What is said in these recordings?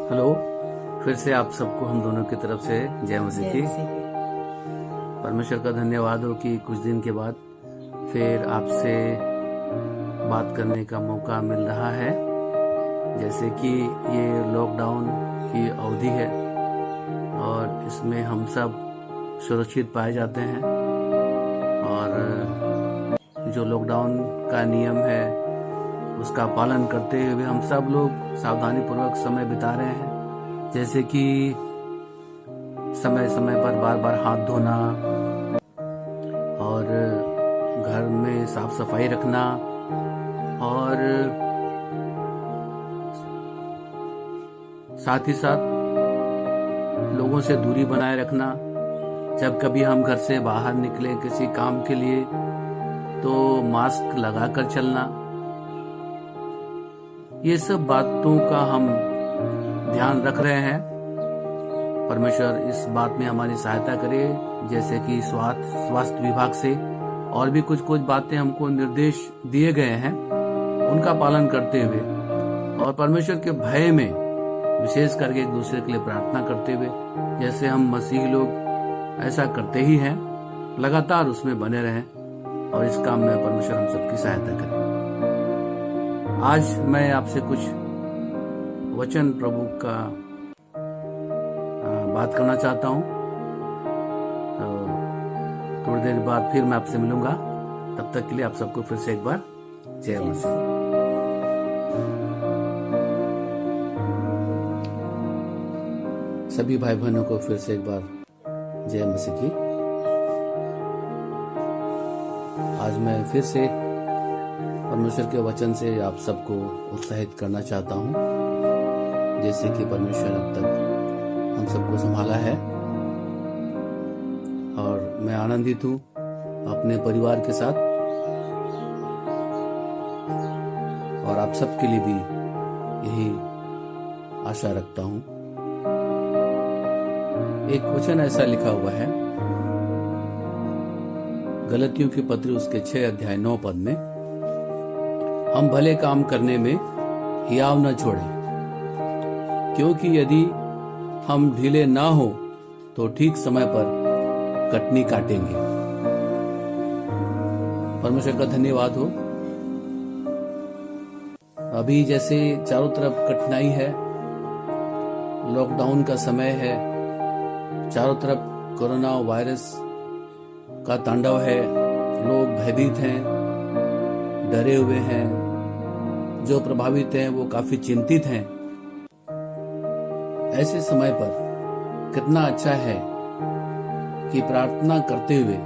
Hello, फिर से आप सबको हम दोनों की तरफ से जय मसीह की। परमेश्वर का धन्यवाद हो कि कुछ दिन के बाद फिर आपसे बात करने का मौका मिल रहा है। जैसे कि ये लॉकडाउन की अवधि है और इसमें हम सब सुरक्षित पाए जाते हैं और जो लॉकडाउन का नियम है उसका पालन करते हुए हम सब लोग सावधानी पूर्वक समय बिता रहे हैं। जैसे कि समय समय पर बार बार हाथ धोना और घर में साफ सफाई रखना और साथ ही साथ लोगों से दूरी बनाए रखना। जब कभी हम घर से बाहर निकले किसी काम के लिए तो मास्क लगाकर चलना। ये सब बातों का हम ध्यान रख रहे हैं। परमेश्वर इस बात में हमारी सहायता करे। जैसे कि स्वास्थ्य विभाग से और भी कुछ बातें हमको निर्देश दिए गए हैं, उनका पालन करते हुए और परमेश्वर के भय में विशेष करके एक दूसरे के लिए प्रार्थना करते हुए, जैसे हम मसीही लोग ऐसा करते ही हैं, लगातार उसमें बने रहें और इस काम में परमेश्वर हम सबकी सहायता करें। आज मैं आपसे कुछ वचन प्रभु का बात करना चाहता हूं। तो थोड़ी देर बाद फिर मैं आपसे मिलूंगा। तब तक के लिए आप सबको फिर से एक बार जय मसीह। सभी भाई बहनों को फिर से एक बार जय मसीह की। आज मैं फिर से परमेश्वर के वचन से आप सबको उत्साहित करना चाहता हूं। जैसे कि परमेश्वर अब तक हम सबको संभाला है और मैं आनंदित हूं अपने परिवार के साथ और आप सबके लिए भी यही आशा रखता हूं। एक वचन ऐसा लिखा हुआ है गलतियों की पत्री उसके 6 अध्याय 9 पद में, हम भले काम करने में हियाव न छोड़ें, क्योंकि यदि हम ढीले ना हो तो ठीक समय पर कटनी काटेंगे। परमेश्वर का धन्यवाद हो। अभी जैसे चारों तरफ कठिनाई है, लॉकडाउन का समय है, चारों तरफ कोरोना वायरस का तांडव है, लोग भयभीत हैं, डरे हुए हैं, जो प्रभावित हैं वो काफी चिंतित हैं। ऐसे समय पर कितना अच्छा है कि प्रार्थना करते हुए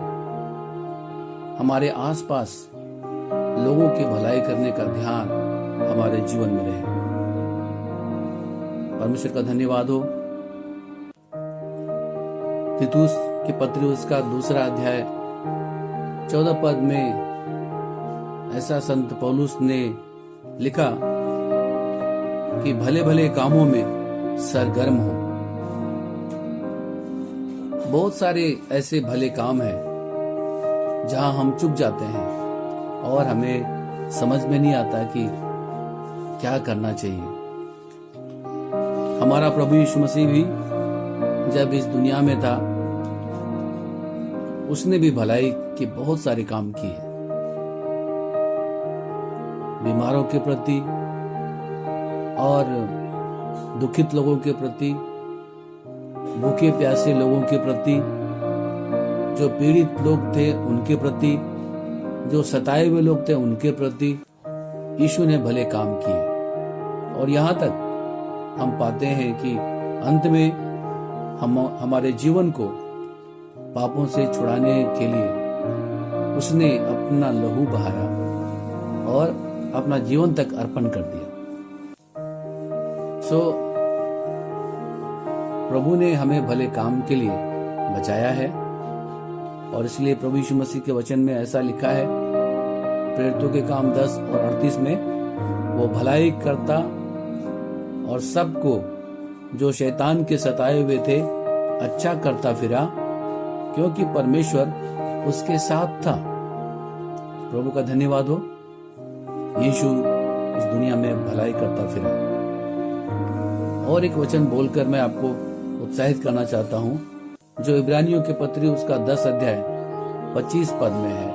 हमारे आसपास लोगों की भलाई करने का ध्यान हमारे जीवन में रहे। परमेश्वर का धन्यवाद हो। तीतुस की पत्री उसका 2 अध्याय 14 पद में ऐसा संत पौलुस ने लिखा कि भले भले कामों में सरगर्म हो। बहुत सारे ऐसे भले काम हैं जहां हम चुक जाते हैं और हमें समझ में नहीं आता कि क्या करना चाहिए। हमारा प्रभु यीशु मसीह भी जब इस दुनिया में था, उसने भी भलाई के बहुत सारे काम किए। बीमारों के प्रति और दुखित लोगों के प्रति, भूखे प्यासे लोगों के प्रति, जो पीड़ित लोग थे उनके प्रति, जो सताए हुए लोग थे उनके प्रति यीशु ने भले काम किए। और यहाँ तक हम पाते हैं कि अंत में हमारे जीवन को पापों से छुड़ाने के लिए उसने अपना लहू बहाया और अपना जीवन तक अर्पण कर दिया। प्रभु ने हमें भले काम के लिए बचाया है और इसलिए प्रभु यीशु मसीह के वचन में ऐसा लिखा है, प्रेरितों के काम 10 और 38 में, वो भलाई करता और सबको जो शैतान के सताए हुए थे अच्छा करता फिरा, क्योंकि परमेश्वर उसके साथ था। प्रभु का धन्यवाद हो। यीशु इस दुनिया में भलाई करता फिरा। और एक वचन बोलकर मैं आपको उत्साहित करना चाहता हूँ, जो इब्रानियों के पत्री उसका 10 अध्याय 25 पद में है।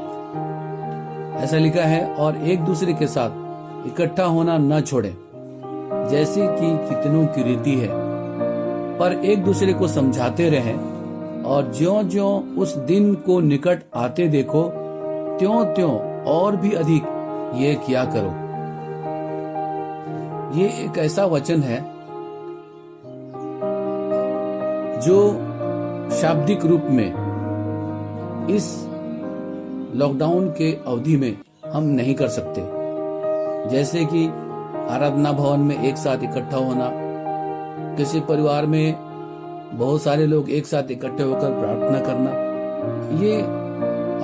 ऐसा लिखा है, और एक दूसरे के साथ इकट्ठा होना न छोड़े, जैसे कि कितनों की रीति है, पर एक दूसरे को समझाते रहें, और ज्यों-ज्यों उस दिन को निकट आते देखो, त्यों-त्यों और भी अधिक ये किया करो। ये एक ऐसा वचन है जो शाब्दिक रूप में इस लॉकडाउन के अवधि में हम नहीं कर सकते। जैसे कि आराधना भवन में एक साथ इकट्ठा होना, किसी परिवार में बहुत सारे लोग एक साथ इकट्ठे होकर प्रार्थना करना, ये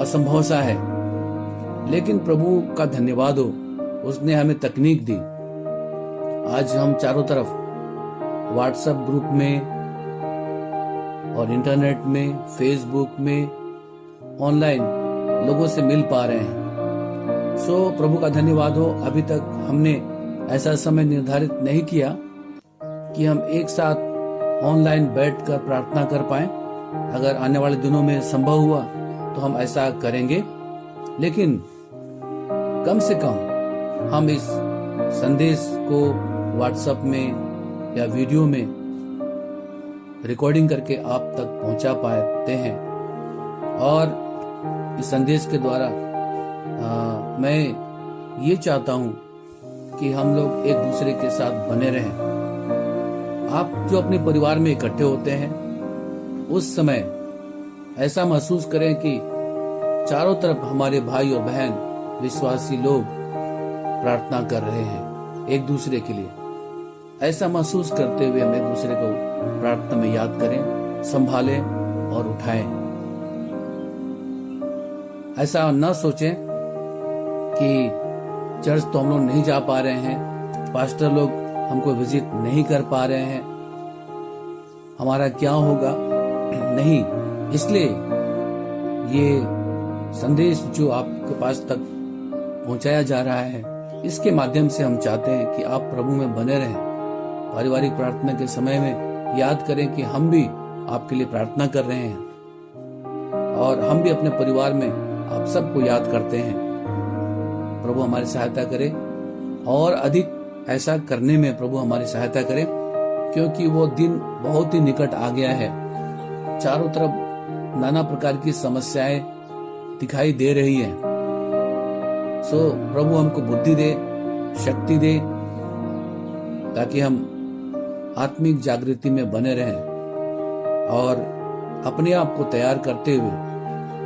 असंभव सा है। लेकिन प्रभु का धन्यवाद हो, उसने हमें तकनीक दी। आज हम चारों तरफ व्हाट्सएप ग्रुप में और इंटरनेट में, फेसबुक में, ऑनलाइन लोगों से मिल पा रहे हैं। सो प्रभु का धन्यवाद हो, अभी तक हमने ऐसा समय निर्धारित नहीं किया कि हम एक साथ ऑनलाइन बैठकर प्रार्थना कर पाएं। अगर आने वाले दिनों में संभव हुआ तो हम ऐसा करेंगे, लेकिन कम से कम हम इस संदेश को व्हाट्सएप में या वीडियो में रिकॉर्डिंग करके आप तक पहुंचा पाते हैं। और इस संदेश के द्वारा मैं ये चाहता हूं कि हम लोग एक दूसरे के साथ बने रहें। आप जो अपने परिवार में इकट्ठे होते हैं, उस समय ऐसा महसूस करें कि चारों तरफ हमारे भाई और बहन विश्वासी लोग प्रार्थना कर रहे हैं एक दूसरे के लिए। ऐसा महसूस करते हुए हम एक दूसरे को प्रार्थना में याद करें, संभालें और उठाएं। ऐसा न सोचें कि चर्च तो हम लोग नहीं जा पा रहे हैं, पास्टर लोग हमको विजिट नहीं कर पा रहे हैं, हमारा क्या होगा। नहीं, इसलिए ये संदेश जो आपके पास तक पहुंचाया जा रहा है, इसके माध्यम से हम चाहते हैं कि आप प्रभु में बने रहें। पारिवारिक प्रार्थना के समय में याद करें कि हम भी आपके लिए प्रार्थना कर रहे हैं और हम भी अपने परिवार में आप सबको याद करते हैं। प्रभु हमारी सहायता करे और अधिक ऐसा करने में प्रभु हमारी सहायता करे, क्योंकि वो दिन बहुत ही निकट आ गया है। चारों तरफ नाना प्रकार की समस्याएं दिखाई दे रही है। सो प्रभु हमको बुद्धि दे, शक्ति दे, ताकि हम आत्मिक जागृति में बने रहें और अपने आप को तैयार करते हुए,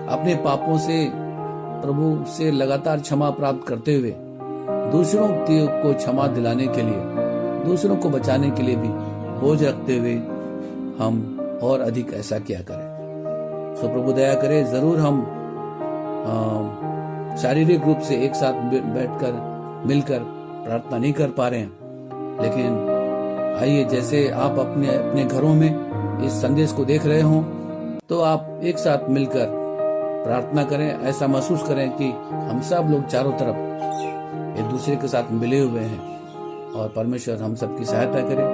अपने पापों से प्रभु से लगातार क्षमा प्राप्त करते हुए, दूसरों को क्षमा दिलाने के लिए, दूसरों को बचाने के लिए भी बोझ रखते हुए हम और अधिक ऐसा क्या करें। सो प्रभु दया करे। जरूर हम शारीरिक रूप से एक साथ बैठकर मिलकर प्रार्थना नहीं कर पा रहे हैं, लेकिन आइए, जैसे आप अपने अपने घरों में इस संदेश को देख रहे हो, तो आप एक साथ मिलकर प्रार्थना करें। ऐसा महसूस करें कि हम सब लोग चारों तरफ एक दूसरे के साथ मिले हुए हैं और परमेश्वर हम सबकी सहायता करे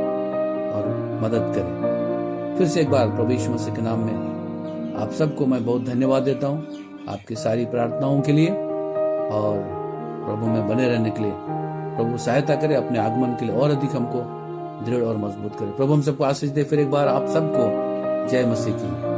और मदद करे। फिर से एक बार प्रभु यीशु मसीह के नाम में आप सबको मैं बहुत धन्यवाद देता हूँ, आपकी सारी प्रार्थनाओं के लिए, और प्रभु में बने रहने के लिए प्रभु सहायता करे, अपने आगमन के लिए और अधिक हमको दृढ़ और मजबूत करे। प्रभु हम सबको आशीष दे। फिर एक बार आप सबको जय मसीह की।